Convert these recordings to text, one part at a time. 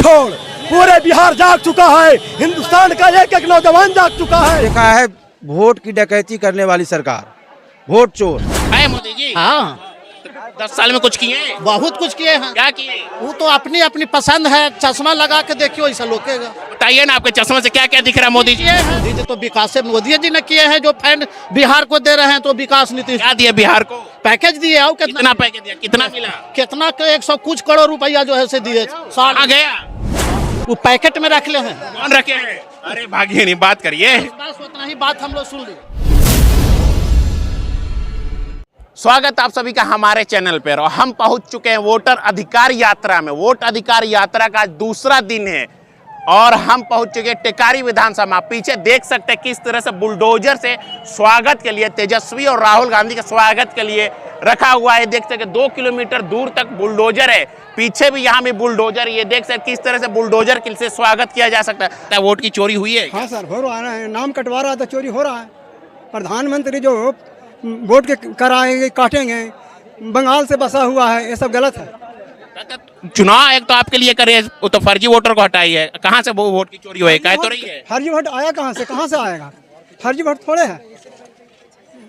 छोड़ पूरे बिहार जाग चुका है, हिंदुस्तान का एक एक नौजवान जाग चुका है। देखा है वोट की डकैती करने वाली सरकार, वोट चोर। है मोदी जी। हाँ 10 साल में कुछ किए हैं? बहुत कुछ किए हैं। क्या किए? वो तो अपनी अपनी पसंद है, चश्मा लगा के देखियो ऐसा लोकेगा। बताइए ना, आपके चश्मे से क्या क्या दिख रहा है मोदी जी? मोदी जी तो विकास से मोदी जी ने किए हैं, जो फंड बिहार को दे रहे हैं तो विकास नीति क्या दिया बिहार को? पैकेज दिए। आओ कितना पैकेज दिया, कितना मिला? कितना के 100 कुछ करोड़ रुपया जो है से दिए। कहाँ गया? वो पैकेट में रख ले हैं। कौन रखे हैं? अरे भागिए नहीं, बात करिए। बस उतना ही बात हम लोग सुन ली। स्वागत आप सभी का हमारे चैनल पर। और हम पहुंच चुके हैं वोटर अधिकार यात्रा में। वोट अधिकार यात्रा का दूसरा दिन है और हम पहुंच चुके हैं टेकारी विधानसभा। पीछे देख सकते हैं किस तरह से बुलडोजर से स्वागत के लिए, तेजस्वी और राहुल गांधी के स्वागत के लिए रखा हुआ है। देख सकते 2 किलोमीटर दूर तक बुलडोजर है, पीछे भी यहाँ भी बुलडोजर। ये देख सकते किस तरह से बुलडोजर से स्वागत किया जा सकता है। वोट की चोरी हुई है? हाँ सर, हो रहा है। नाम कटवा रहा था, चोरी हो रहा है। प्रधानमंत्री जो वोट के कराएंगे, काटेंगे, बंगाल से बसा हुआ है, ये सब गलत है। चुनाव आयोग तो आपके लिए करे, वो तो फर्जी वोटर को हटाई है। कहाँ से वो वोट की चोरी हुई? कह तो रही है फर्जी वोट आया कहाँ से आएगा? फर्जी वोट थोड़े है,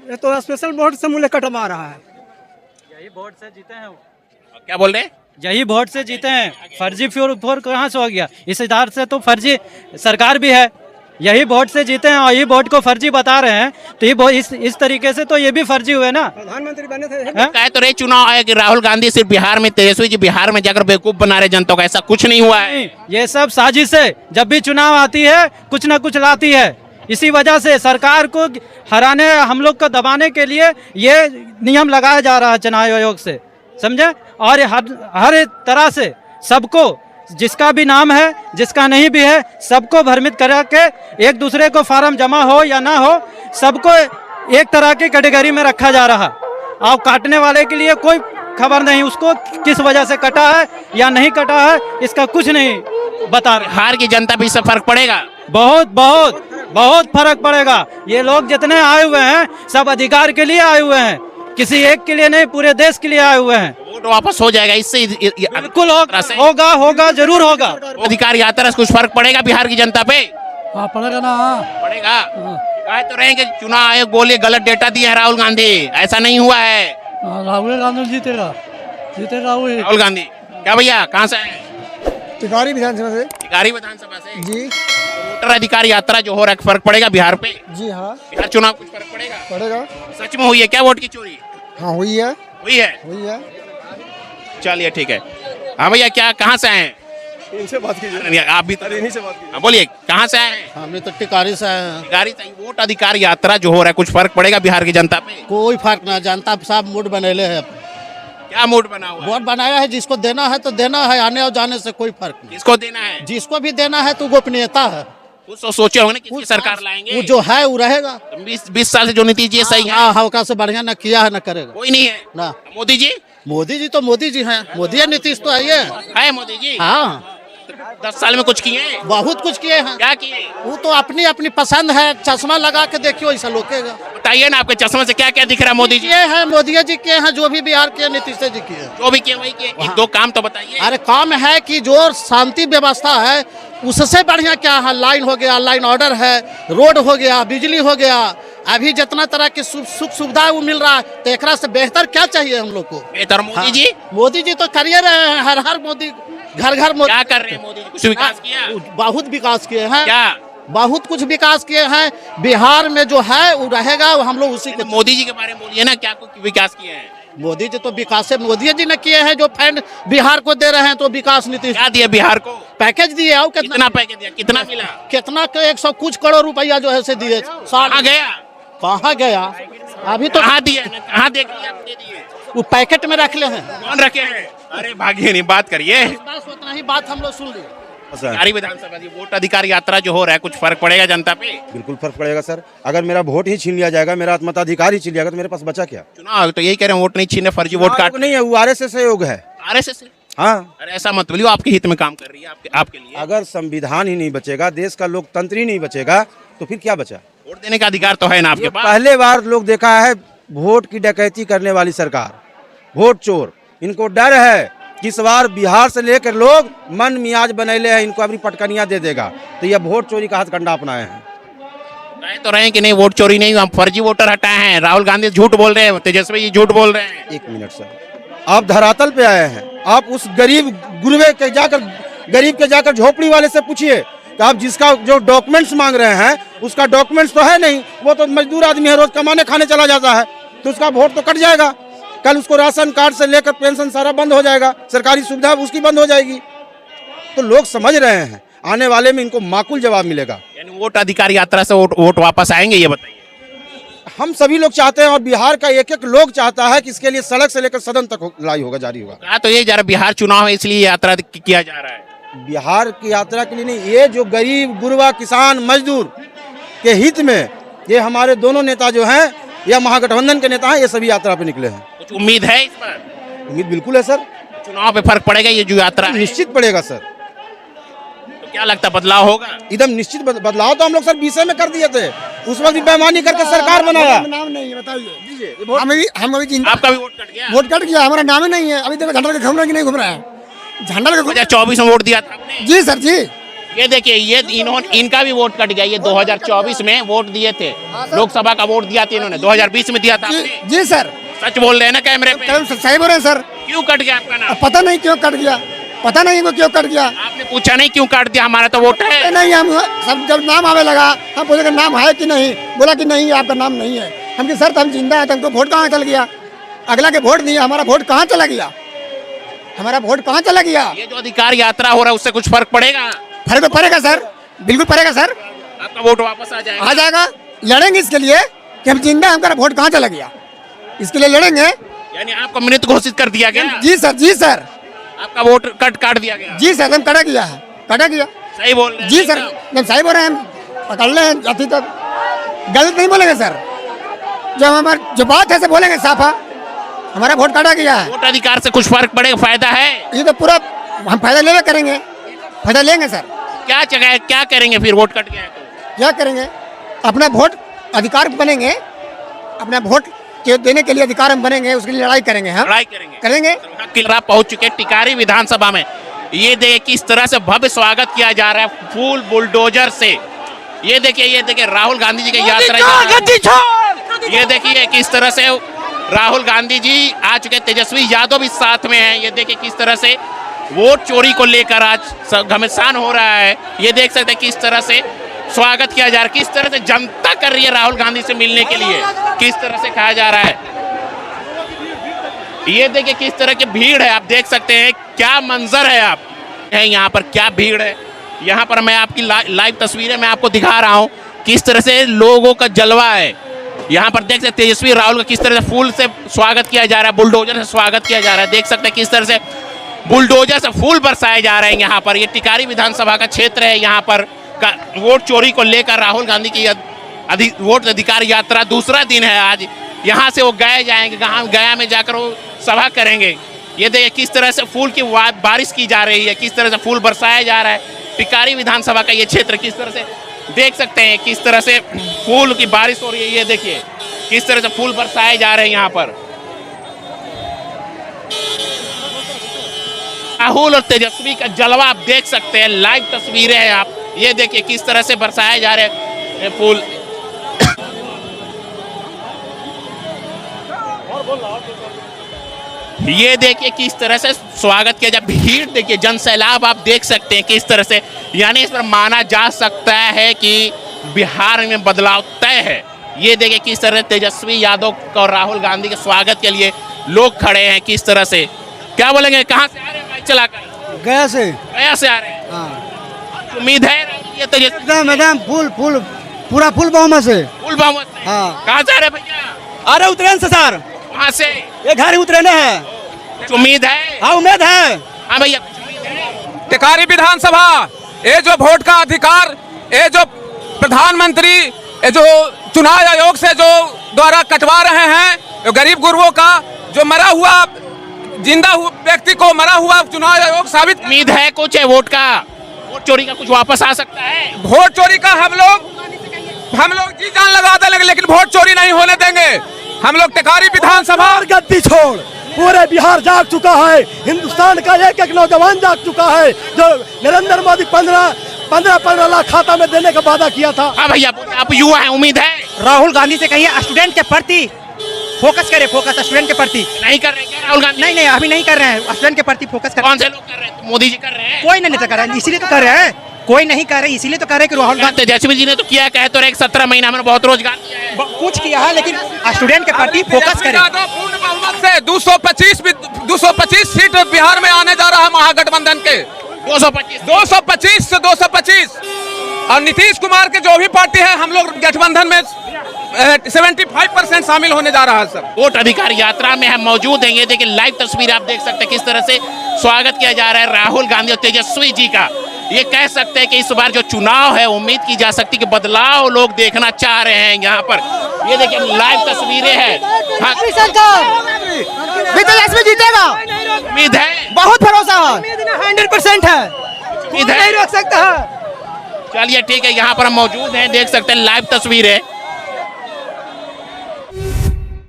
ये तो स्पेशल वोट से मूल्य कटवा रहा है। यही वोट से जीते हैं। क्या बोल रहे हैं? यही वोट से जीते हैं। फर्जी फोर कहाँ से हो गया? इस आधार से तो फर्जी सरकार भी है। यही वोट से जीते हैं और यही वोट को फर्जी बता रहे हैं, तो ये इस तरीके से तो ये भी फर्जी हुए ना। प्रधानमंत्री बने थे। कह तो रहे चुनाव आयोग कि राहुल गांधी सिर्फ बिहार में, तेजस्वी जी बिहार में जाकर बेवकूफ बना रहे जनता को। ऐसा कुछ नहीं हुआ है। ये सब साजिश है। जब भी चुनाव आती है कुछ ना कुछ लाती है। इसी वजह से सरकार को हराने, हम लोग को दबाने के लिए ये नियम लगाया जा रहा है चुनाव आयोग से, समझे। और हर तरह से सबको, जिसका भी नाम है, जिसका नहीं भी है, सबको भ्रमित करा के एक दूसरे को फार्म जमा हो या ना हो, सबको एक तरह की कैटेगरी में रखा जा रहा। और काटने वाले के लिए कोई खबर नहीं, उसको किस वजह से कटा है या नहीं कटा है, इसका कुछ नहीं बता रहे। बिहार की जनता भी इससे फर्क पड़ेगा? बहुत बहुत बहुत फर्क पड़ेगा। ये लोग जितने आए हुए हैं सब अधिकार के लिए आए हुए हैं, किसी एक के लिए नहीं, पूरे देश के लिए आए हुए हैं। वोट वापस हो जाएगा इससे? बिल्कुल होगा, जरूर होगा। अधिकार यात्रा से कुछ फर्क पड़ेगा बिहार की जनता पे? हाँ पड़ेगा ना। पड़ेगा। कह तो रहे कि चुनाव आयोग बोले गलत डेटा दिया है राहुल गांधी, ऐसा नहीं हुआ है। राहुल गांधी जीतेगा वही। राहुल गांधी क्या भैया, कहाँ से आए? टिकारी विधानसभा से। टिकारी विधानसभा से जी। वोटर अधिकार यात्रा जो हो रहा है, फर्क पड़ेगा बिहार पे? जी हाँ बिहार चुनाव कुछ फर्क पड़ेगा? पड़ेगा। सच में हुई है क्या वोट की चोरी? हाँ हुई है। हुई है। चलिए ठीक है। हाँ भैया, क्या कहाँ से आए हैं? इनसे बात कीजिए। आप भी इन्हीं से बात कीजिए। हाँ, बोलिए कहाँ से आए हैं? हमने तो टिकारी से आए हैं। टिकारी से। वोट अधिकार यात्रा जो हो रहा है, कुछ फर्क पड़ेगा बिहार की जनता पे? कोई फर्क ना, जनता साहब मूड बनेले है। क्या मूड बना हुआ है? वोट बनाया है, जिसको देना है तो देना है, आने और जाने से कोई फर्क नहीं। किसको देना है? जिसको भी देना है तो गोपनीयता है। कुछ तो सोचे होंगे ना किसकी सरकार लाएंगे? वो जो है वो रहेगा। 20 साल से जो नीति जी सही है। हाँ, हल्का से बढ़िया ना किया है ना करेगा। कोई नहीं है ना। मोदी जी? मोदी जी तो मोदी जी हैं। मोदी है, नीतीश तो है। है मोदी जी। हाँ 10 साल में कुछ किए हैं? बहुत कुछ किए हैं। क्या किए? वो तो अपनी अपनी पसंद है, चश्मा लगा के देखियो ऐसा लोकेगा। बताइए ना, आपके चश्मे से क्या क्या दिख रहा है मोदी जी? ये है मोदी जी के हैं, जो भी बिहार के नीतीश जी के हैं। जो भी किए वही किए। एक दो काम तो बताइए। अरे काम है कि जो शांति व्यवस्था है उससे बढ़िया क्या है? लाइन हो गया, लाइन ऑर्डर है, रोड हो गया, बिजली हो गया, अभी जितना तरह की सुख सुविधा वो मिल रहा है, तो एकरा से बेहतर क्या चाहिए हम लोग को? बेहतर मोदी जी। मोदी जी तो करिए रहे हैं, हर मोदी, घर घर मोदी। क्या कर रहे हैं मोदी जी? कुछ विकास किया? बहुत विकास किए हैं। क्या? बहुत कुछ विकास किए हैं। बिहार में जो है वो रहेगा, वो हम लोग उसी को। मोदी जी के बारे में बोलिए ना, क्या कुछ विकास किए हैं? मोदी जी तो विकास से मोदी जी ने किए हैं, जो फंड बिहार को दे रहे हैं तो विकास नीति। क्या दिया बिहार को? पैकेज दिए। आओ कितना पैकेज दिया, कितना मिला? कितना के 100 कुछ करोड़ रुपया जो है से दिए। कहाँ गया? कहाँ गया? अभी तो कहाँ दिया? कहाँ दे दिए? वो पैकेट में रख ले हैं। कौन रखे हैं? अरे भागिए नहीं, बात करिए। बस उतना ही बात हम लोग सुन ली। टिकारी विधानसभा की वोट अधिकार यात्रा जो हो रहा है, कुछ फर्क पड़ेगा जनता पे? बिल्कुल फर्क पड़ेगा सर। अगर मेरा वोट ही छीन लिया जाएगा, मेरा मताधिकार ही छीन लिया जाएगा, तो मेरे पास बचा क्या? चुनाव तो यही कह रहे हैं, वोट नहीं छीने, फर्जी वोट काट नहीं है, वो आरएसएस सहयोग है। आरएसएस? हाँ। अरे ऐसा मत बोलिए, आपके हित में काम कर रही है, आपके लिए। अगर संविधान ही नहीं बचेगा, देश का लोकतंत्र ही नहीं बचेगा, तो फिर क्या बचा? वोट देने का अधिकार तो है ना आपके पास। पहले बार लोग देखा है वोट की डकैती करने वाली सरकार, वोट चोर। इनको डर है कि इस बार बिहार से लेकर लोग मन मियाज बनैले हैं, इनको अपनी पटकनियाँ दे देगा। तो यह वोट चोरी का हथकंडा अपनाए हैं। कह तो रहे हैं कि नहीं वोट चोरी नहीं, हम फर्जी वोटर हटाए हैं। राहुल गांधी झूठ बोल रहे हैं, तेजस्वी जी झूठ बोल रहे हैं। एक मिनट सर, आप धरातल पे आए हैं, आप उस गरीब गुरबे के जाकर झोपड़ी वाले से पूछिए कि आप जिसका जो डॉक्यूमेंट्स मांग रहे हैं उसका डॉक्यूमेंट्स तो है नहीं, वो तो मजदूर आदमी है, रोज कमाने खाने चला जाता है, तो उसका वोट तो कट जाएगा। कल उसको राशन कार्ड से लेकर पेंशन सारा बंद हो जाएगा, सरकारी सुविधा उसकी बंद हो जाएगी। तो लोग समझ रहे हैं, आने वाले में इनको माकूल जवाब मिलेगा। यानी वोट अधिकार यात्रा से वोट वापस आएंगे, ये बताइए। हम सभी लोग चाहते हैं और बिहार का एक एक लोग चाहता है कि इसके लिए सड़क से लेकर सदन तक लड़ाई होगा, जारी होगा। कहा तो ये जरा बिहार चुनाव है इसलिए यात्रा किया जा रहा है। बिहार की यात्रा के लिए नहीं, ये जो गरीब गुरबा किसान मजदूर के हित में ये हमारे दोनों नेता जो हैं या महागठबंधन के नेता हैं, ये सभी यात्रा पे निकले हैं। कुछ उम्मीद है इस पर? उम्मीद बिल्कुल है सर, चुनाव पे फर्क पड़ेगा ये जो यात्रा है? निश्चित पड़ेगा सर। तो क्या लगता है बदलाव होगा? एकदम निश्चित बदलाव तो हम लोग सर 20 में कर दिए थे, उस वक्त भी बेईमानी करके सरकार बनाया। नाम नहीं बताइए, हम अभी आपका भी वोट कट गया? वोट कट गया, हमारा नाम ही नहीं है। अभी तक झंडा घूम रहा है कि नहीं घूम रहा है? झंडा 2024 में वोट दिया था आपने? जी सर जी। ये देखिए, ये इनका भी वोट कट गया। ये 2024 में वोट दिए थे, लोकसभा का वोट दिया था इन्होंने, 2020 में दिया था आपने? जी सर, सच बोल रहे हैं ना कैमरे पे? सही बोल रहे हैं सर। क्यों कट गया आपका नाम? पता नहीं क्यों कट गया, पता नहीं वो क्यों कट गया। आपने पूछा नहीं क्यों काट दिया? हमारा तो वोट है। नहीं, हम सब जब नाम आवे लगा हम पूछे नाम है कि नहीं, बोला कि नहीं आपका नाम नहीं है। हम कि सर हम जिंदा है, तो हमको वोट कहाँ चल गया? अगला के वोट नहीं है, हमारा वोट कहाँ चला गया? हमारा वोट कहाँ चला गया? ये जो अधिकार यात्रा हो रहा है उससे कुछ फर्क पड़ेगा? फर्क पड़ेगा सर, बिल्कुल पड़ेगा सर। आपका वोट वापस आ जाएगा? आ जाएगा। लड़ेंगे इसके लिए कि हम जिंदा हैं, हमारा वोट कहाँ चला गया, इसके लिए लड़ेंगे। यानी आपको मृत घोषित कर दिया गया? जी सर, जी सर। आपका वोट काट दिया गया? जी सर, हम कटा गया है, कटा गया। सही बोल रहे हैं? जी सर, हम सही बोल रहे हैं, हम पकड़ ले हैं अभी तक, गलत नहीं बोलेंगे सर। जो हमारे जो बात है से बोलेंगे साफा, हमारा वोट काटा गया है। वोट अधिकार से कुछ फर्क पड़ेगा, फायदा है? ये तो पूरा हम फायदा लेवे करेंगे, फायदा लेंगे सर। क्या जगह क्या करेंगे फिर वोट कट गया है तो? क्या करेंगे? अपना वोट अधिकार बनेंगे, अपना वोट के देने के लिए अधिकार हम बनेंगे, उसके लिए लड़ाई करेंगे। हम लड़ाई करेंगे। किलरा पहुंच चुके टिकारी विधानसभा में। ये देखिए किस तरह से भव्य स्वागत किया जा रहा है फूल बुलडोजर से। ये देखिए राहुल गांधी जी की यात्रा। ये देखिए किस तरह से राहुल गांधी जी आ चुके, तेजस्वी यादव भी साथ में हैं। ये देखिए किस तरह से वोट चोरी को लेकर आज घमासान हो रहा है। ये देख सकते हैं किस तरह से स्वागत किया जा रहा है, किस तरह से जनता कर रही है राहुल गांधी से मिलने के लिए, किस तरह से कहा जा रहा है। ये देखिए किस तरह की भीड़ है, आप देख सकते हैं क्या मंजर है। आप है यहाँ पर क्या भीड़ है। यहाँ पर मैं आपकी लाइव तस्वीरें मैं आपको दिखा रहा हूँ किस तरह से लोगों का जलवा है। यहाँ पर देख सकते तेजस्वी राहुल का किस तरह से फूल से स्वागत किया जा रहा है, बुलडोजर से स्वागत किया जा रहा है। देख सकते हैं किस तरह से बुलडोजर से फूल बरसाए जा रहे हैं। यहाँ पर ये टिकारी विधानसभा का क्षेत्र है। यहाँ पर वोट चोरी को लेकर राहुल गांधी की वोट अधिकार यात्रा दूसरा दिन है आज। यहाँ से वो गया जाएंगे, गया में जाकर वो सभा करेंगे। ये देखिए किस तरह से फूल की बारिश की जा रही है, किस तरह से फूल बरसाया जा रहा है। टिकारी विधानसभा का ये क्षेत्र किस तरह से देख सकते हैं, किस तरह से फूल की बारिश हो रही है। ये देखिए किस तरह से फूल बरसाए जा रहे हैं यहाँ पर। राहुल और तेजस्वी का जलवा आप देख सकते हैं, लाइव तस्वीरें हैं आप। ये देखिए किस तरह से बरसाए जा रहे हैं फूल। ये देखिए किस तरह से स्वागत किया जाए। भीड़ देखिए, जन सैलाब आप देख सकते हैं किस तरह से। यानी इस पर माना जा सकता है कि बिहार में बदलाव तय है। ये देखिए किस तरह तेजस्वी यादव और राहुल गांधी के स्वागत के लिए लोग खड़े हैं किस तरह से। क्या बोलेंगे, कहाँ से आ रहे हैं बाइक चलाकर? गया से आ रहे हैं। हाँ। उम्मीद है ये तेजस्वी मैडम फूल पूरा फूल बहुमत से। फूल बहुमत से? हाँ। कहाँ से आ रहे हैं भैया? अरे उतरेन से सर, वहाँ से ये घर ही उतरेने हैं। उम्मीद है? हाँ उम्मीद है। हाँ भैया। टिकारी विधानसभा, ये जो वोट का अधिकार, ये जो प्रधानमंत्री, ये जो चुनाव आयोग से जो द्वारा कटवा रहे हैं, जो गरीब गुरबों का जो मरा हुआ जिंदा हुआ व्यक्ति को मरा हुआ चुनाव आयोग साबित। उम्मीद है कुछ है वोट चोरी का कुछ वापस आ सकता है? वोट चोरी का हम लोग जी जान लगा देंगे, लेकिन वोट चोरी नहीं होने देंगे। हम लोग टिकारी विधानसभा गद्दी छोड़, पूरे बिहार जाग चुका है, हिंदुस्तान का एक एक नौजवान जाग चुका है। जो नरेंद्र मोदी 15 लाख खाता में देने का वादा किया था। हाँ भैया, आप युवा हैं, उम्मीद है राहुल गांधी से कहिए स्टूडेंट के प्रति फोकस करे, फोकस स्टूडेंट के प्रति। नहीं कर रहे क्या राहुल गांधी? नहीं अभी नहीं कर रहे हैं, स्टूडेंट के प्रति फोकस कर। कौन से लोग कर रहे हैं? मोदी जी कर रहे हैं? कोई नहीं कर रहा है, इसीलिए तो कर रहे हैं। कोई नहीं कर रहे, इसीलिए तो कर रहे कि राहुल गांधी तेजस्वी जी ने तो किया, कहे तो रहे 17 महीना में बहुत रोजगार दिया है। कुछ किया है, लेकिन स्टूडेंट के प्रति फोकस करे। पूर्ण बहुमत से 225 सीट बिहार में आने जा रहा है महागठबंधन के। 225 से 225 और नीतीश कुमार के जो भी पार्टी है, हम लोग गठबंधन में 75% शामिल होने जा रहा है सर। वोट अधिकार यात्रा में हम मौजूद हैं। ये देखिए लाइव तस्वीर आप देख सकते हैं किस तरह से स्वागत किया जा रहा है राहुल गांधी और तेजस्वी जी का। ये कह सकते हैं कि इस बार जो चुनाव है, उम्मीद की जा सकती है कि बदलाव लोग देखना चाह रहे हैं यहाँ पर। ये देखिए लाइव तस्वीरें हैं। हाँ, तेजस्वी जीतेगा, उम्मीद है, बहुत भरोसा है, 100% है, उम्मीद है, नहीं रोक सकता है। चलिए ठीक है, यहाँ पर हम मौजूद हैं, देख सकते हैं लाइव तस्वीरें।